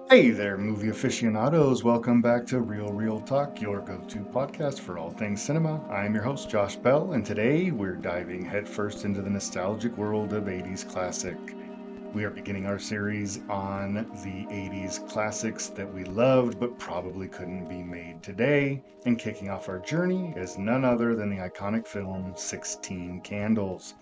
Hey there, movie aficionados. Welcome back to Real Talk, your go-to podcast for all things cinema. I'm your host, Josh Bell, and today we're diving headfirst into the nostalgic world of 80s classic. We are beginning our series on the 80s classics that we loved but probably couldn't be made today. And kicking off our journey is none other than the iconic film 16 Candles.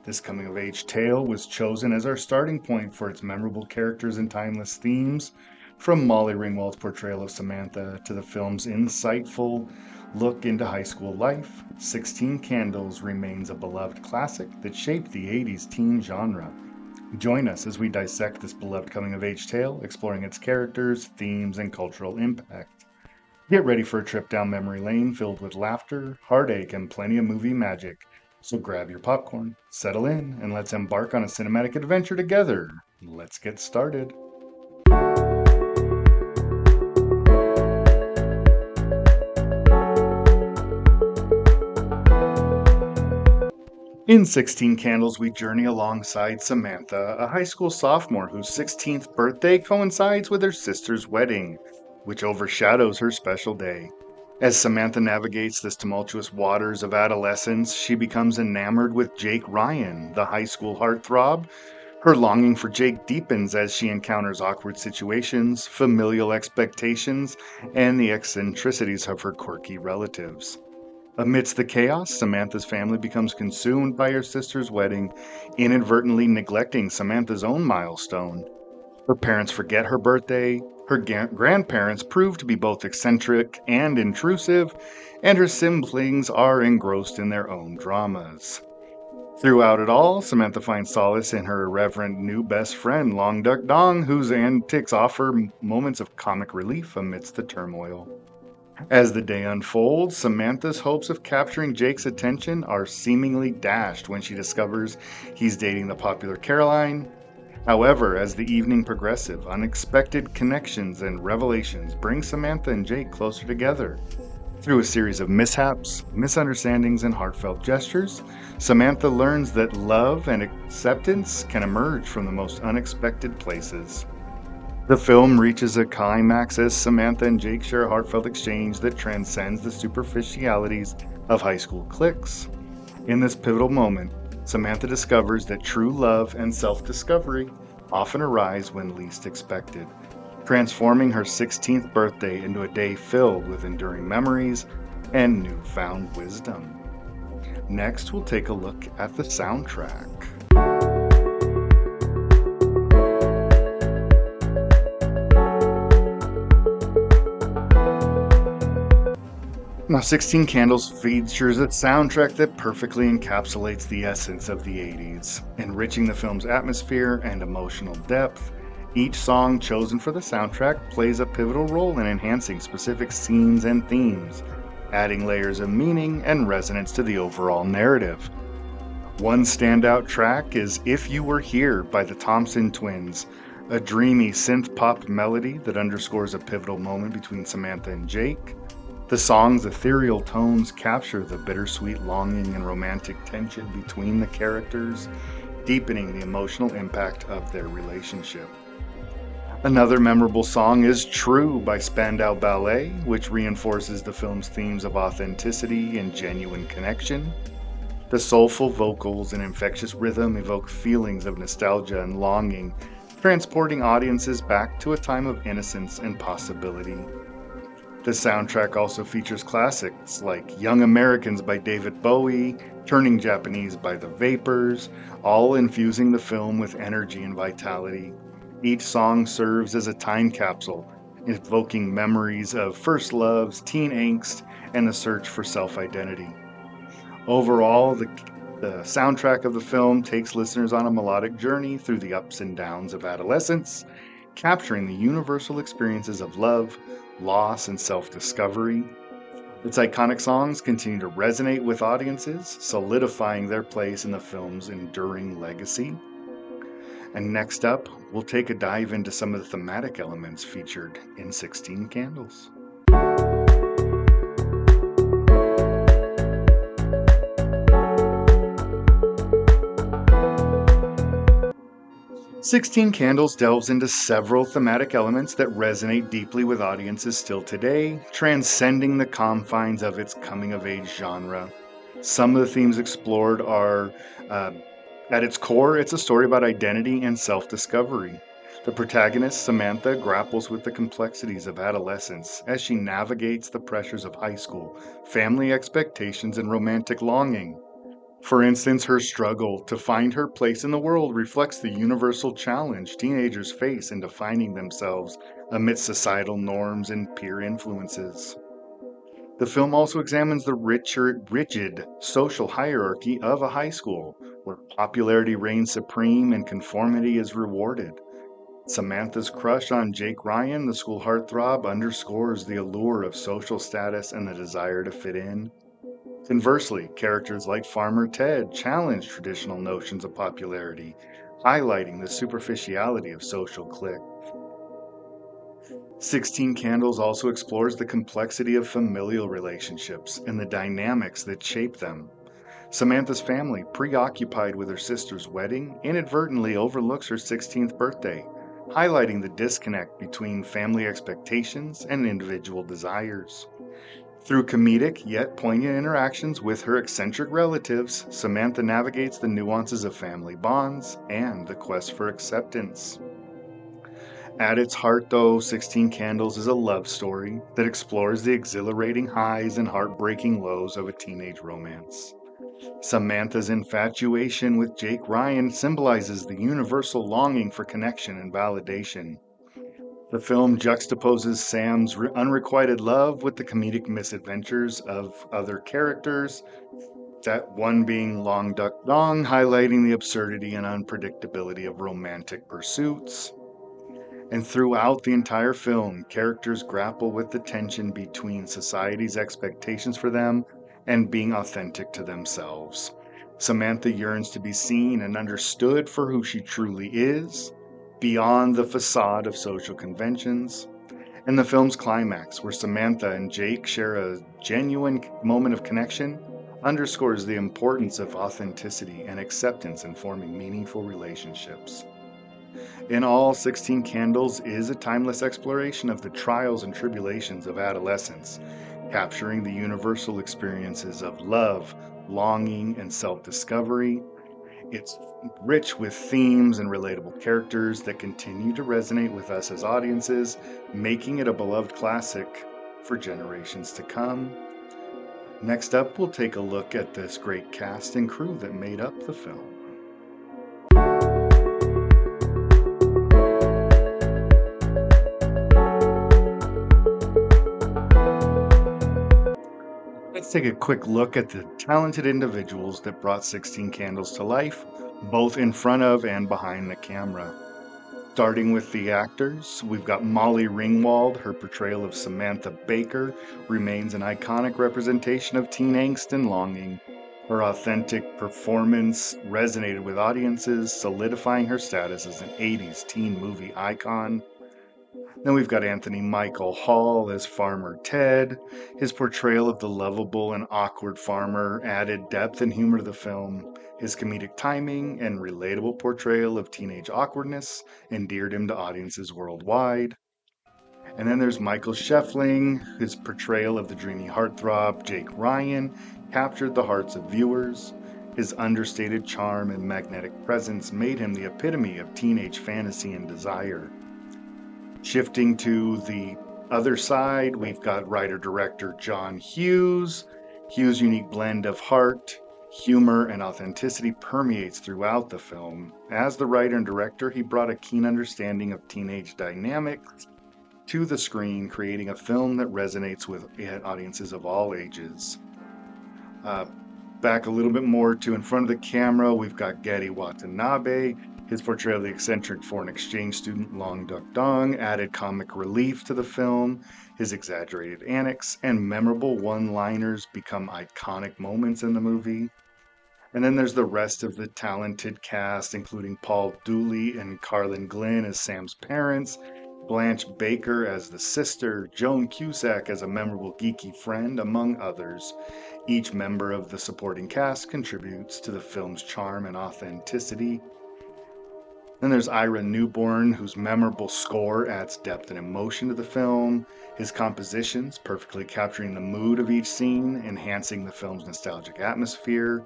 This coming of age tale was chosen as our starting point for its memorable characters and timeless themes, from Molly Ringwald's portrayal of Samantha to the film's insightful look into high school life. 16 Candles remains a beloved classic that shaped the 80s teen genre. Join us as we dissect this beloved coming of age tale, exploring its characters, themes, and cultural impact. Get ready for a trip down memory lane filled with laughter, heartache, and plenty of movie magic. So grab your popcorn, settle in, and let's embark on a cinematic adventure together. Let's get started. In 16 Candles, we journey alongside Samantha, a high school sophomore whose 16th birthday coincides with her sister's wedding, which overshadows her special day. As Samantha navigates this tumultuous waters of adolescence, she becomes enamored with Jake Ryan, the high school heartthrob. Her longing for Jake deepens as she encounters awkward situations, familial expectations, and the eccentricities of her quirky relatives. Amidst the chaos, Samantha's family becomes consumed by her sister's wedding, inadvertently neglecting Samantha's own milestone. Her parents forget her birthday, her grandparents prove to be both eccentric and intrusive, and her siblings are engrossed in their own dramas. Throughout it all, Samantha finds solace in her irreverent new best friend, Long Duck Dong, whose antics offer moments of comic relief amidst the turmoil. As the day unfolds, Samantha's hopes of capturing Jake's attention are seemingly dashed when she discovers he's dating the popular Caroline. However, as the evening progresses, unexpected connections and revelations bring Samantha and Jake closer together. Through a series of mishaps, misunderstandings, and heartfelt gestures, Samantha learns that love and acceptance can emerge from the most unexpected places. The film reaches a climax as Samantha and Jake share a heartfelt exchange that transcends the superficialities of high school cliques. In this pivotal moment, Samantha discovers that true love and self-discovery often arise when least expected, transforming her 16th birthday into a day filled with enduring memories and newfound wisdom. Next, we'll take a look at the soundtrack. Now, 16 Candles features a soundtrack that perfectly encapsulates the essence of the 80s, enriching the film's atmosphere and emotional depth. Each song chosen for the soundtrack plays a pivotal role in enhancing specific scenes and themes, adding layers of meaning and resonance to the overall narrative. One standout track is If You Were Here by the Thompson Twins, a dreamy synth-pop melody that underscores a pivotal moment between Samantha and Jake. The song's ethereal tones capture the bittersweet longing and romantic tension between the characters, deepening the emotional impact of their relationship. Another memorable song is True by Spandau Ballet, which reinforces the film's themes of authenticity and genuine connection. The soulful vocals and infectious rhythm evoke feelings of nostalgia and longing, transporting audiences back to a time of innocence and possibility. The soundtrack also features classics like Young Americans by David Bowie, Turning Japanese by The Vapors, all infusing the film with energy and vitality. Each song serves as a time capsule, evoking memories of first loves, teen angst, and the search for self-identity. Overall, the soundtrack of the film takes listeners on a melodic journey through the ups and downs of adolescence, capturing the universal experiences of love, loss, and self-discovery. Its iconic songs continue to resonate with audiences, solidifying their place in the film's enduring legacy. And next up, we'll take a dive into some of the thematic elements featured in 16 Candles. 16 Candles delves into several thematic elements that resonate deeply with audiences still today, transcending the confines of its coming of age genre. Some of the themes explored are uh, at its core, it's a story about identity and self discovery. The protagonist, Samantha, grapples with the complexities of adolescence as she navigates the pressures of high school, family expectations, and romantic longing. For instance, her struggle to find her place in the world reflects the universal challenge teenagers face in defining themselves amidst societal norms and peer influences. The film also examines the rigid social hierarchy of a high school, where popularity reigns supreme and conformity is rewarded. Samantha's crush on Jake Ryan, the school heartthrob, underscores the allure of social status and the desire to fit in. Conversely, characters like Farmer Ted challenge traditional notions of popularity, highlighting the superficiality of social cliques. 16 Candles also explores the complexity of familial relationships and the dynamics that shape them. Samantha's family, preoccupied with her sister's wedding, inadvertently overlooks her 16th birthday, highlighting the disconnect between family expectations and individual desires. Through comedic yet poignant interactions with her eccentric relatives, Samantha navigates the nuances of family bonds and the quest for acceptance. At its heart, though, 16 Candles is a love story that explores the exhilarating highs and heartbreaking lows of a teenage romance. Samantha's infatuation with Jake Ryan symbolizes the universal longing for connection and validation. The film juxtaposes Sam's unrequited love with the comedic misadventures of other characters, that one being Long Duck Dong, highlighting the absurdity and unpredictability of romantic pursuits. And throughout the entire film, characters grapple with the tension between society's expectations for them and being authentic to themselves. Samantha yearns to be seen and understood for who she truly is, beyond the facade of social conventions. And the film's climax, where Samantha and Jake share a genuine moment of connection, underscores the importance of authenticity and acceptance in forming meaningful relationships. In all, 16 Candles is a timeless exploration of the trials and tribulations of adolescence, capturing the universal experiences of love, longing, and self discovery. It's rich with themes and relatable characters that continue to resonate with us as audiences, making it a beloved classic for generations to come. Next up, we'll take a look at this great cast and crew that made up the film. Let's take a quick look at the talented individuals that brought 16 Candles to life, both in front of and behind the camera. Starting with the actors, we've got Molly Ringwald. Her portrayal of Samantha Baker remains an iconic representation of teen angst and longing. Her authentic performance resonated with audiences, solidifying her status as an 80s teen movie icon. Then we've got Anthony Michael Hall as Farmer Ted. His portrayal of the lovable and awkward farmer added depth and humor to the film. His comedic timing and relatable portrayal of teenage awkwardness endeared him to audiences worldwide. And then there's Michael Scheffling. His portrayal of the dreamy heartthrob Jake Ryan captured the hearts of viewers. His understated charm and magnetic presence made him the epitome of teenage fantasy and desire. Shifting to the other side, we've got writer-director John Hughes. Hughes' unique blend of heart, humor, and authenticity permeates throughout the film. As the writer and director, he brought a keen understanding of teenage dynamics to the screen, creating a film that resonates with audiences of all ages. Uh, Back a little bit more to in front of the camera, we've got Gary Watanabe. His portrayal of the eccentric foreign exchange student Long Duck Dong added comic relief to the film. His exaggerated antics and memorable one-liners become iconic moments in the movie. And then there's the rest of the talented cast, including Paul Dooley and Carlin Glynn as Sam's parents, Blanche Baker as the sister, Joan Cusack as a memorable geeky friend, among others. Each member of the supporting cast contributes to the film's charm and authenticity. Then there's Ira Newborn, whose memorable score adds depth and emotion to the film. His compositions perfectly capturing the mood of each scene, enhancing the film's nostalgic atmosphere.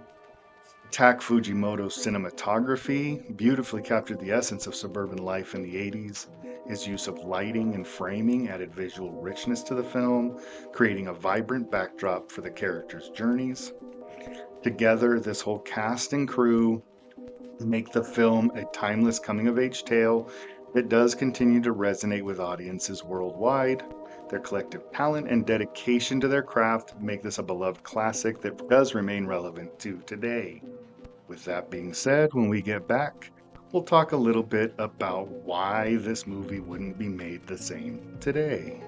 Tak Fujimoto's cinematography beautifully captured the essence of suburban life in the 80s. His use of lighting and framing added visual richness to the film, creating a vibrant backdrop for the characters' journeys. Together, this whole cast and crew make the film a timeless coming of age tale that does continue to resonate with audiences worldwide. Their collective talent and dedication to their craft make this a beloved classic that does remain relevant to today. With that being said, when we get back, we'll talk a little bit about why this movie wouldn't be made the same today.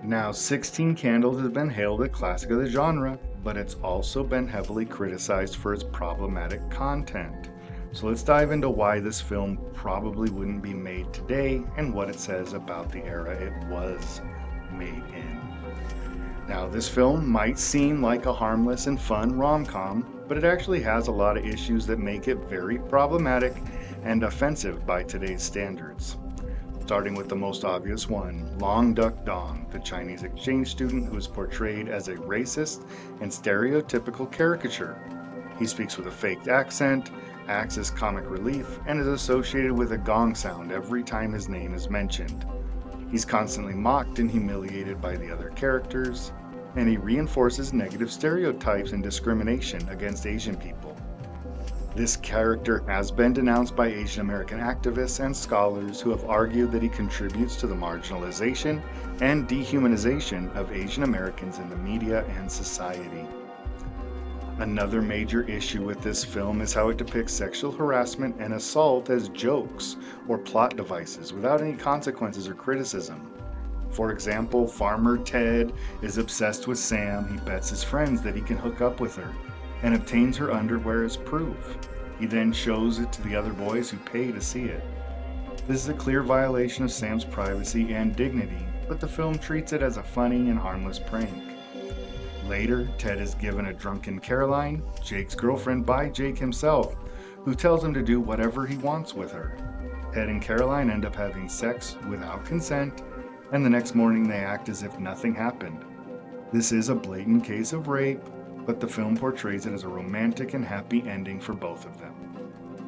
Now, 16 Candles has been hailed a classic of the genre, but it's also been heavily criticized for its problematic content. So let's dive into why this film probably wouldn't be made today and what it says about the era it was made in. Now, this film might seem like a harmless and fun rom-com, but it actually has a lot of issues that make it very problematic and offensive by today's standards. Starting with the most obvious one, Long Duck Dong, the Chinese exchange student who is portrayed as a racist and stereotypical caricature. He speaks with a faked accent, acts as comic relief, and is associated with a gong sound every time his name is mentioned. He's constantly mocked and humiliated by the other characters, and he reinforces negative stereotypes and discrimination against Asian people. This character has been denounced by Asian American activists and scholars who have argued that he contributes to the marginalization and dehumanization of Asian Americans in the media and society. Another major issue with this film is how it depicts sexual harassment and assault as jokes or plot devices without any consequences or criticism. For example, Farmer Ted is obsessed with Sam. He bets his friends that he can hook up with her and obtains her underwear as proof. He then shows it to the other boys who pay to see it. This is a clear violation of Sam's privacy and dignity, but the film treats it as a funny and harmless prank. Later, Ted is given a drunken Caroline, Jake's girlfriend, by Jake himself, who tells him to do whatever he wants with her. Ted and Caroline end up having sex without consent, and the next morning they act as if nothing happened. This is a blatant case of rape, but the film portrays it as a romantic and happy ending for both of them.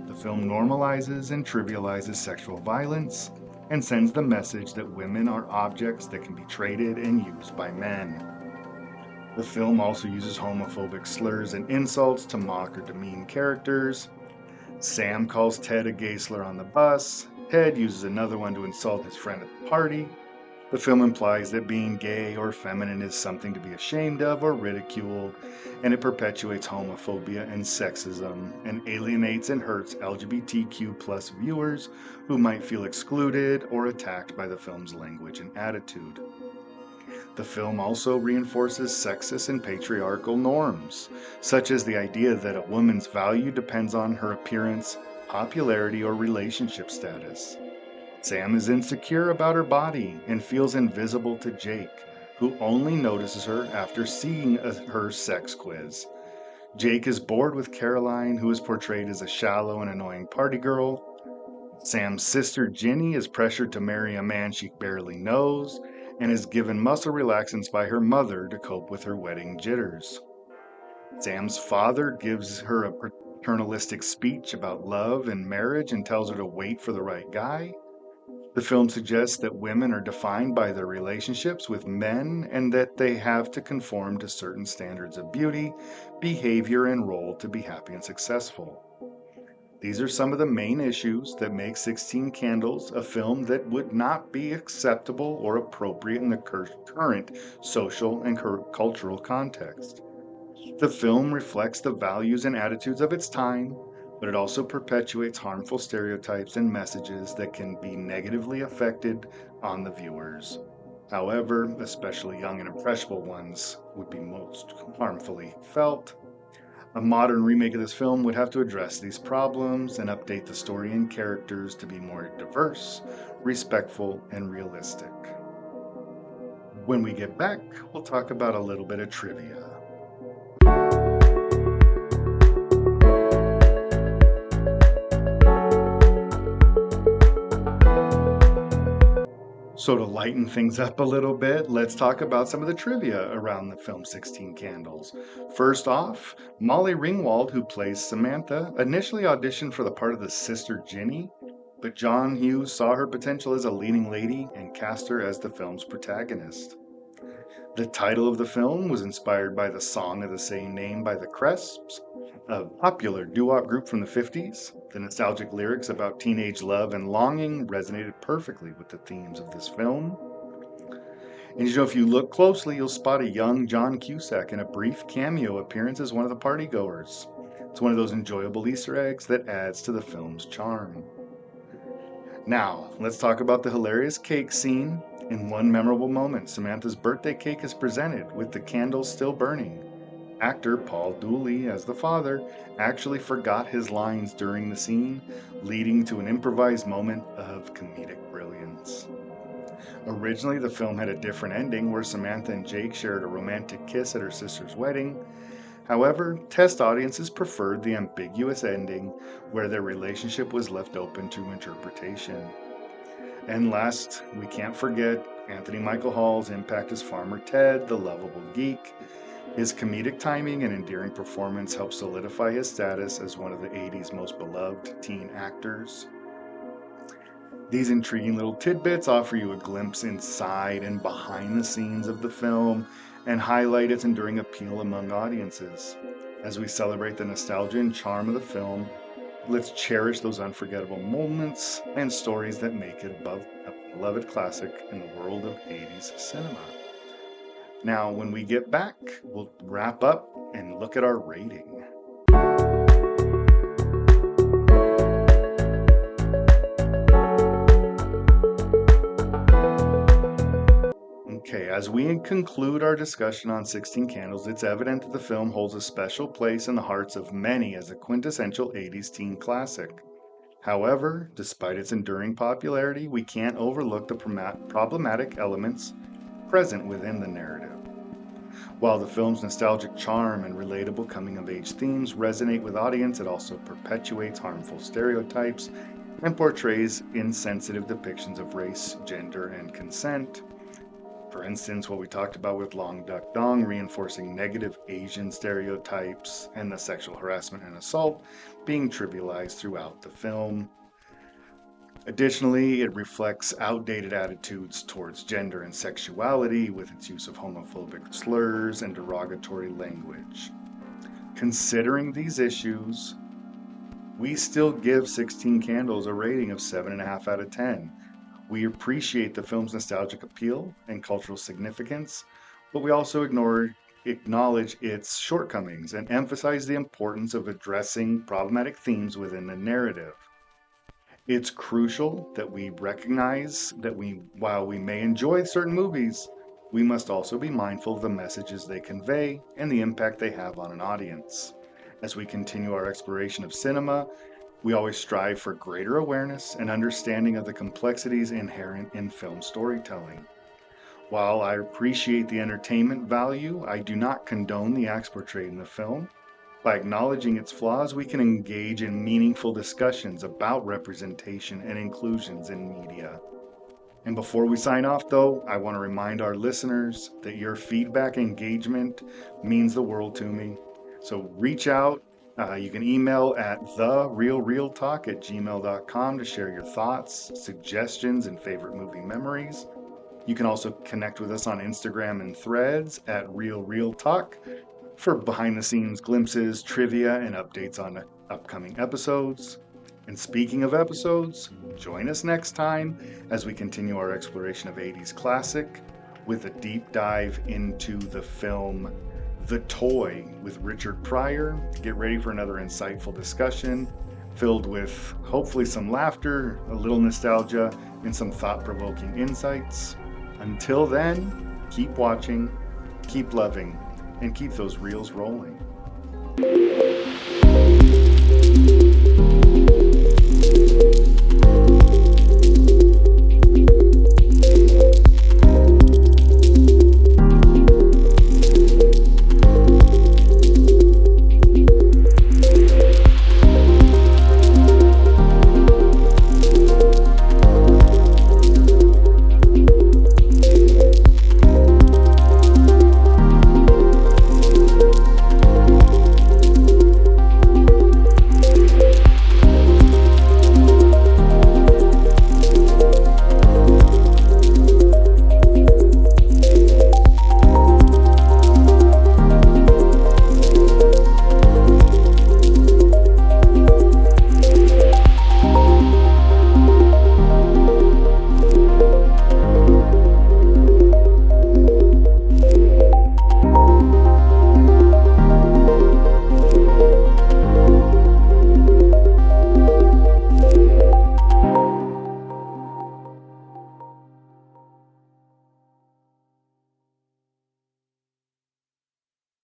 The film normalizes and trivializes sexual violence and sends the message that women are objects that can be traded and used by men. The film also uses homophobic slurs and insults to mock or demean characters. Sam calls Ted a gay slur on the bus. Ted uses another one to insult his friend at the party. The film implies that being gay or feminine is something to be ashamed of or ridiculed, and it perpetuates homophobia and sexism, and alienates and hurts LGBTQ+ viewers who might feel excluded or attacked by the film's language and attitude. The film also reinforces sexist and patriarchal norms, such as the idea that a woman's value depends on her appearance, popularity, or relationship status. Sam is insecure about her body and feels invisible to Jake, who only notices her after seeing her sex quiz. Jake is bored with Caroline, who is portrayed as a shallow and annoying party girl. Sam's sister Ginny is pressured to marry a man she barely knows and is given muscle relaxants by her mother to cope with her wedding jitters. Sam's father gives her a paternalistic speech about love and marriage and tells her to wait for the right guy. The film suggests that women are defined by their relationships with men and that they have to conform to certain standards of beauty, behavior, and role to be happy and successful. These are some of the main issues that make 16 Candles a film that would not be acceptable or appropriate in the current social and cultural context. The film reflects the values and attitudes of its time, but it also perpetuates harmful stereotypes and messages that can be negatively affected on the viewers. However, especially young and impressionable ones would be most harmfully felt. A modern remake of this film would have to address these problems and update the story and characters to be more diverse, respectful, and realistic. When we get back, we'll talk about a little bit of trivia. So to lighten things up a little bit, let's talk about some of the trivia around the film 16 Candles. First off, Molly Ringwald, who plays Samantha, initially auditioned for the part of the sister Ginny, but John Hughes saw her potential as a leading lady and cast her as the film's protagonist. The title of the film was inspired by the song of the same name by the Cresps, a popular doo-wop group from the 50s. The nostalgic lyrics about teenage love and longing resonated perfectly with the themes of this film. And if you look closely, you'll spot a young John Cusack in a brief cameo appearance as one of the partygoers. It's one of those enjoyable Easter eggs that adds to the film's charm. Now, let's talk about the hilarious cake scene. In one memorable moment, Samantha's birthday cake is presented with the candles still burning. Actor Paul Dooley, as the father, actually forgot his lines during the scene, leading to an improvised moment of comedic brilliance. Originally, the film had a different ending where Samantha and Jake shared a romantic kiss at her sister's wedding. However, test audiences preferred the ambiguous ending where their relationship was left open to interpretation. And last, we can't forget Anthony Michael Hall's impact as Farmer Ted, the lovable geek. His comedic timing and endearing performance helped solidify his status as one of the 80s most beloved teen actors. These intriguing little tidbits offer you a glimpse inside and behind the scenes of the film and highlight its enduring appeal among audiences. As we celebrate the nostalgia and charm of the film, let's cherish those unforgettable moments and stories that make it a beloved classic in the world of 80s cinema. Now, when we get back, we'll wrap up and look at our rating. Okay, as we conclude our discussion on 16 Candles, it's evident that the film holds a special place in the hearts of many as a quintessential 80s teen classic. However, despite its enduring popularity, we can't overlook the problematic elements present within the narrative. While the film's nostalgic charm and relatable coming-of-age themes resonate with audience, it also perpetuates harmful stereotypes and portrays insensitive depictions of race, gender, and consent. For instance, what we talked about with Long Duck Dong reinforcing negative Asian stereotypes and the sexual harassment and assault being trivialized throughout the film. Additionally, it reflects outdated attitudes towards gender and sexuality with its use of homophobic slurs and derogatory language. Considering these issues, we still give 16 Candles a rating of 7.5 out of 10. We appreciate the film's nostalgic appeal and cultural significance, but we also acknowledge its shortcomings and emphasize the importance of addressing problematic themes within the narrative. It's crucial that we recognize that while we may enjoy certain movies, we must also be mindful of the messages they convey and the impact they have on an audience. As we continue our exploration of cinema, we always strive for greater awareness and understanding of the complexities inherent in film storytelling. While I appreciate the entertainment value, I do not condone the acts portrayed in the film. By acknowledging its flaws, we can engage in meaningful discussions about representation and inclusions in media. And before we sign off, though, I want to remind our listeners that your feedback engagement means the world to me. So reach out. You can email at therealrealtalk@gmail.com to share your thoughts, suggestions, and favorite movie memories. You can also connect with us on Instagram and Threads at @realrealtalk for behind-the-scenes glimpses, trivia, and updates on upcoming episodes. And speaking of episodes, join us next time as we continue our exploration of 80s classic with a deep dive into the film The Toy with Richard Pryor. Get ready for another insightful discussion filled with hopefully some laughter, a little nostalgia, and some thought-provoking insights. Until then, keep watching, keep loving, and keep those reels rolling.